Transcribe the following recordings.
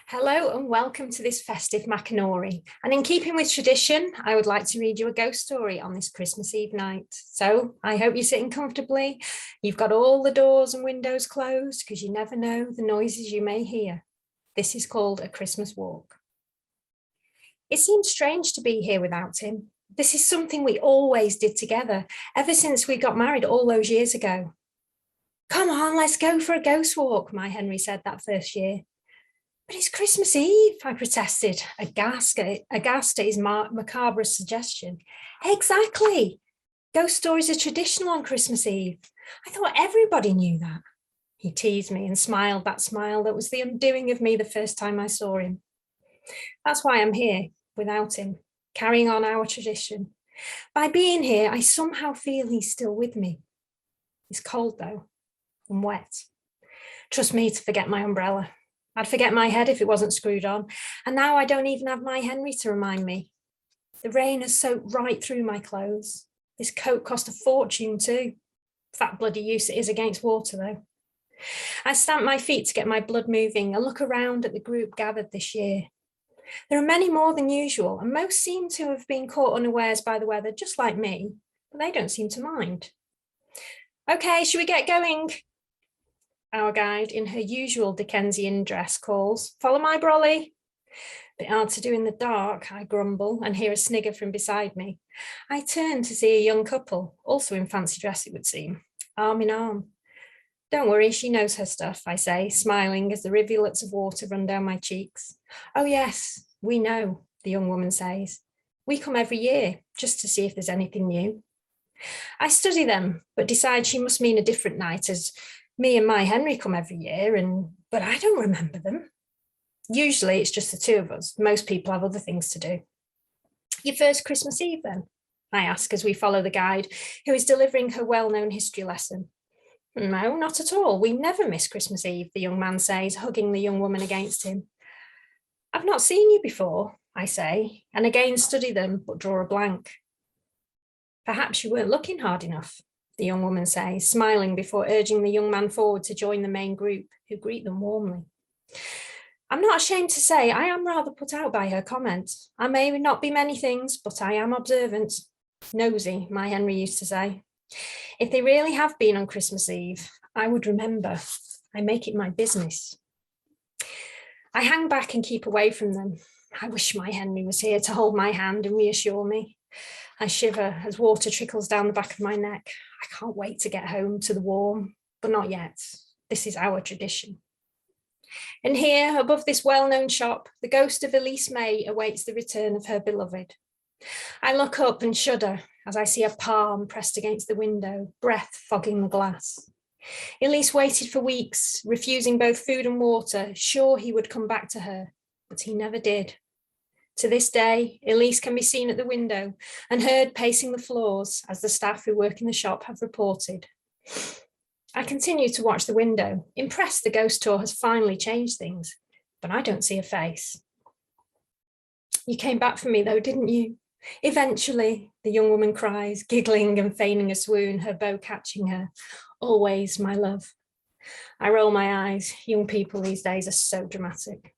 Hello and welcome to this festive Macanori. And in keeping with tradition, I would like to read you a ghost story on this Christmas Eve night. So I hope you're sitting comfortably. You've got all the doors and windows closed because you never know the noises you may hear. This is called A Christmas Walk. It seems strange to be here without him. This is something we always did together, ever since we got married all those years ago. Come on, let's go for a ghost walk, my Henry said that first year. But it's Christmas Eve, I protested, aghast at his macabre suggestion. Exactly. Ghost stories are traditional on Christmas Eve. I thought everybody knew that. He teased me and smiled that smile that was the undoing of me the first time I saw him. That's why I'm here, without him, carrying on our tradition. By being here, I somehow feel he's still with me. It's cold though, and wet. Trust me to forget my umbrella. I'd forget my head if it wasn't screwed on. And now I don't even have my Henry to remind me. The rain has soaked right through my clothes. This coat cost a fortune too. Fat bloody use it is against water though. I stamp my feet to get my blood moving and look around at the group gathered this year. There are many more than usual, and most seem to have been caught unawares by the weather, just like me, but they don't seem to mind. Okay, should we get going? Our guide, in her usual Dickensian dress, calls, "Follow my brolly." Bit hard to do in the dark, I grumble and hear a snigger from beside me. I turn to see a young couple, also in fancy dress it would seem, arm in arm. Don't worry, she knows her stuff, I say, smiling as the rivulets of water run down my cheeks. Oh yes, we know, the young woman says. We come every year, just to see if there's anything new. I study them, but decide she must mean a different night, as me and my Henry come every year, but I don't remember them. Usually it's just the two of us. Most people have other things to do. Your first Christmas Eve then? I ask as we follow the guide, who is delivering her well-known history lesson. No, not at all. We never miss Christmas Eve, the young man says, hugging the young woman against him. I've not seen you before, I say, and again study them, but draw a blank. Perhaps you weren't looking hard enough, the young woman says, smiling before urging the young man forward to join the main group, who greet them warmly. I'm not ashamed to say I am rather put out by her comment. I may not be many things, but I am observant. Nosy, my Henry used to say. If they really have been on Christmas Eve, I would remember. I make it my business. I hang back and keep away from them. I wish my Henry was here to hold my hand and reassure me. I shiver as water trickles down the back of my neck. I can't wait to get home to the warm, but not yet. This is our tradition. And here, above this well-known shop, the ghost of Elise May awaits the return of her beloved. I look up and shudder as I see a palm pressed against the window, breath fogging the glass. Elise waited for weeks, refusing both food and water, sure he would come back to her, but he never did. To this day, Elise can be seen at the window and heard pacing the floors, as the staff who work in the shop have reported. I continue to watch the window, impressed the ghost tour has finally changed things, but I don't see a face. You came back for me though, didn't you? Eventually, the young woman cries, giggling and feigning a swoon, her bow catching her. Always, my love. I roll my eyes. Young people these days are so dramatic.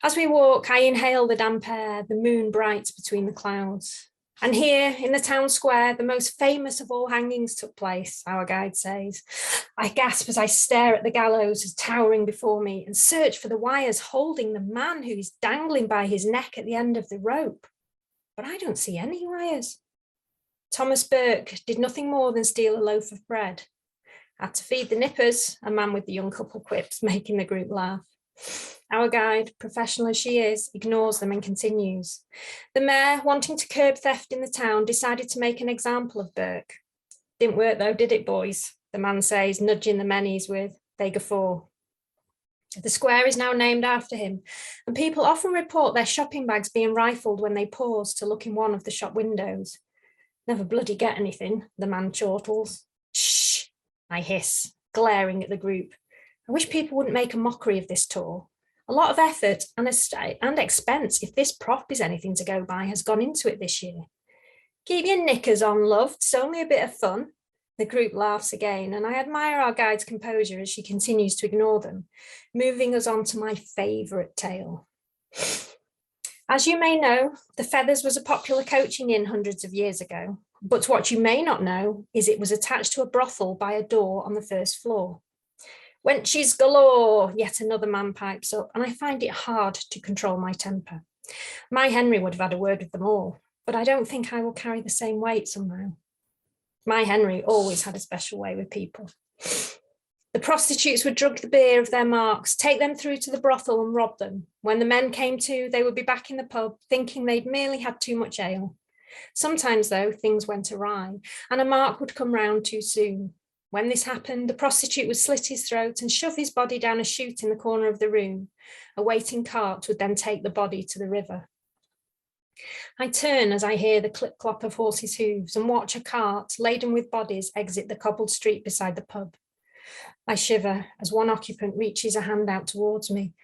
As we walk, I inhale the damp air, the moon bright between the clouds. And here in the town square, the most famous of all hangings took place, our guide says. I gasp as I stare at the gallows as towering before me and search for the wires holding the man who is dangling by his neck at the end of the rope. But I don't see any wires. Thomas Burke did nothing more than steal a loaf of bread. Had to feed the nippers, a man with the young couple quips, making the group laugh. Our guide, professional as she is, ignores them and continues. The mayor, wanting to curb theft in the town, decided to make an example of Burke. Didn't work though, did it, boys? The man says, nudging the men he's with. They guffaw. The square is now named after him, and people often report their shopping bags being rifled when they pause to look in one of the shop windows. Never bloody get anything, the man chortles. Shh, I hiss, glaring at the group. I wish people wouldn't make a mockery of this tour. A lot of effort and expense, if this prop is anything to go by, has gone into it this year. Keep your knickers on, love. It's only a bit of fun. The group laughs again, and I admire our guide's composure as she continues to ignore them, moving us on to my favourite tale. As you may know, the Feathers was a popular coaching inn hundreds of years ago, but what you may not know is it was attached to a brothel by a door on the first floor. Wenches galore, yet another man pipes up, and I find it hard to control my temper. My Henry would have had a word with them all, but I don't think I will carry the same weight somehow. My Henry always had a special way with people. The prostitutes would drug the beer of their marks, take them through to the brothel and rob them. When the men came to, they would be back in the pub, thinking they'd merely had too much ale. Sometimes, though, things went awry, and a mark would come round too soon. When this happened, the prostitute would slit his throat and shove his body down a chute in the corner of the room. A waiting cart would then take the body to the river. I turn as I hear the clip-clop of horses' hooves and watch a cart laden with bodies exit the cobbled street beside the pub. I shiver as one occupant reaches a hand out towards me.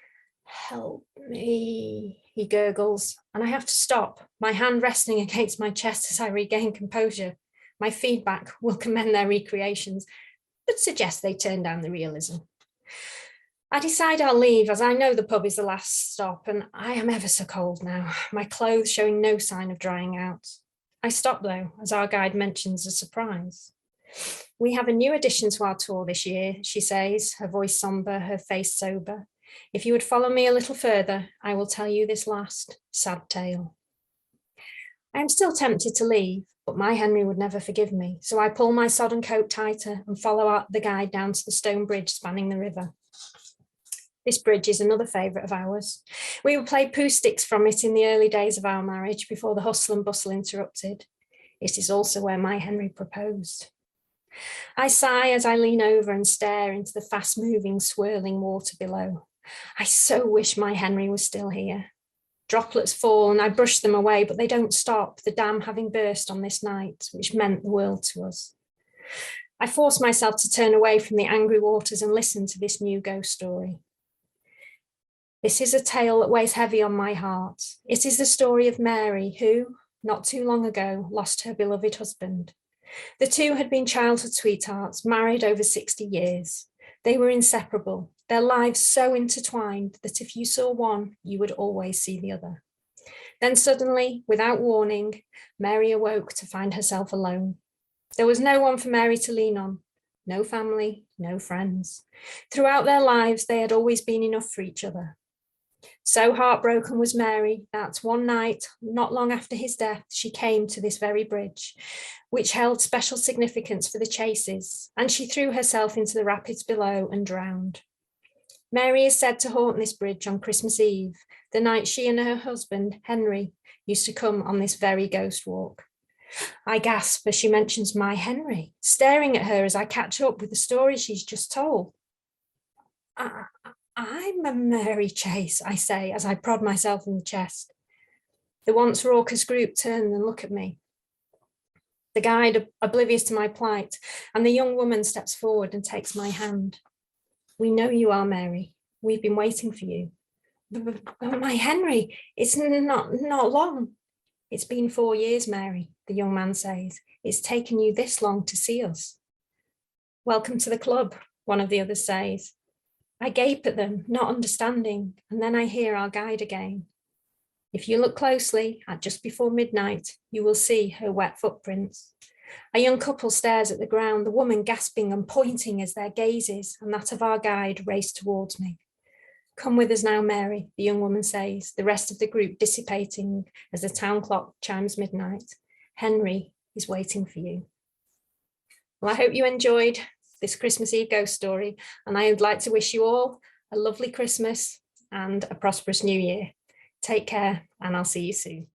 "Help me," he gurgles, and I have to stop, my hand resting against my chest as I regain composure. My feedback will commend their recreations, but suggest they turn down the realism. I decide I'll leave, as I know the pub is the last stop, and I am ever so cold now, my clothes showing no sign of drying out. I stop though, as our guide mentions a surprise. "We have a new addition to our tour this year," she says, her voice somber, her face sober. "If you would follow me a little further, I will tell you this last sad tale." I am still tempted to leave, but my Henry would never forgive me, so I pull my sodden coat tighter and follow out the guide down to the stone bridge spanning the river. This bridge is another favourite of ours. We would play poo sticks from it in the early days of our marriage before the hustle and bustle interrupted. It is also where my Henry proposed. I sigh as I lean over and stare into the fast-moving, swirling water below. I so wish my Henry was still here. Droplets fall and I brush them away, but they don't stop, the dam having burst on this night, which meant the world to us. I force myself to turn away from the angry waters and listen to this new ghost story. This is a tale that weighs heavy on my heart. It is the story of Mary, who, not too long ago, lost her beloved husband. The two had been childhood sweethearts, married over 60 years. They were inseparable, their lives so intertwined that if you saw one, you would always see the other. Then suddenly, without warning, Mary awoke to find herself alone. There was no one for Mary to lean on, no family, no friends. Throughout their lives, they had always been enough for each other. So heartbroken was Mary that one night, not long after his death, she came to this very bridge, which held special significance for the Chases, and she threw herself into the rapids below and drowned. Mary is said to haunt this bridge on Christmas Eve, the night she and her husband, Henry, used to come on this very ghost walk. I gasp as she mentions my Henry, staring at her as I catch up with the story she's just told. "I'm a Mary Chase," I say as I prod myself in the chest. The once raucous group turn and look at me. The guide, oblivious to my plight, and the young woman steps forward and takes my hand. "We know you are Mary. We've been waiting for you." But my Henry, it's not long." "It's been 4 years, Mary," the young man says. "It's taken you this long to see us." "Welcome to the club," one of the others says. I gape at them, not understanding, and then I hear our guide again. "If you look closely, at just before midnight, you will see her wet footprints." A young couple stares at the ground, the woman gasping and pointing as their gazes and that of our guide race towards me. "Come with us now, Mary," the young woman says, the rest of the group dissipating as the town clock chimes midnight. "Henry is waiting for you." Well, I hope you enjoyed this Christmas Eve ghost story, and I would like to wish you all a lovely Christmas and a prosperous new year. Take care, and I'll see you soon.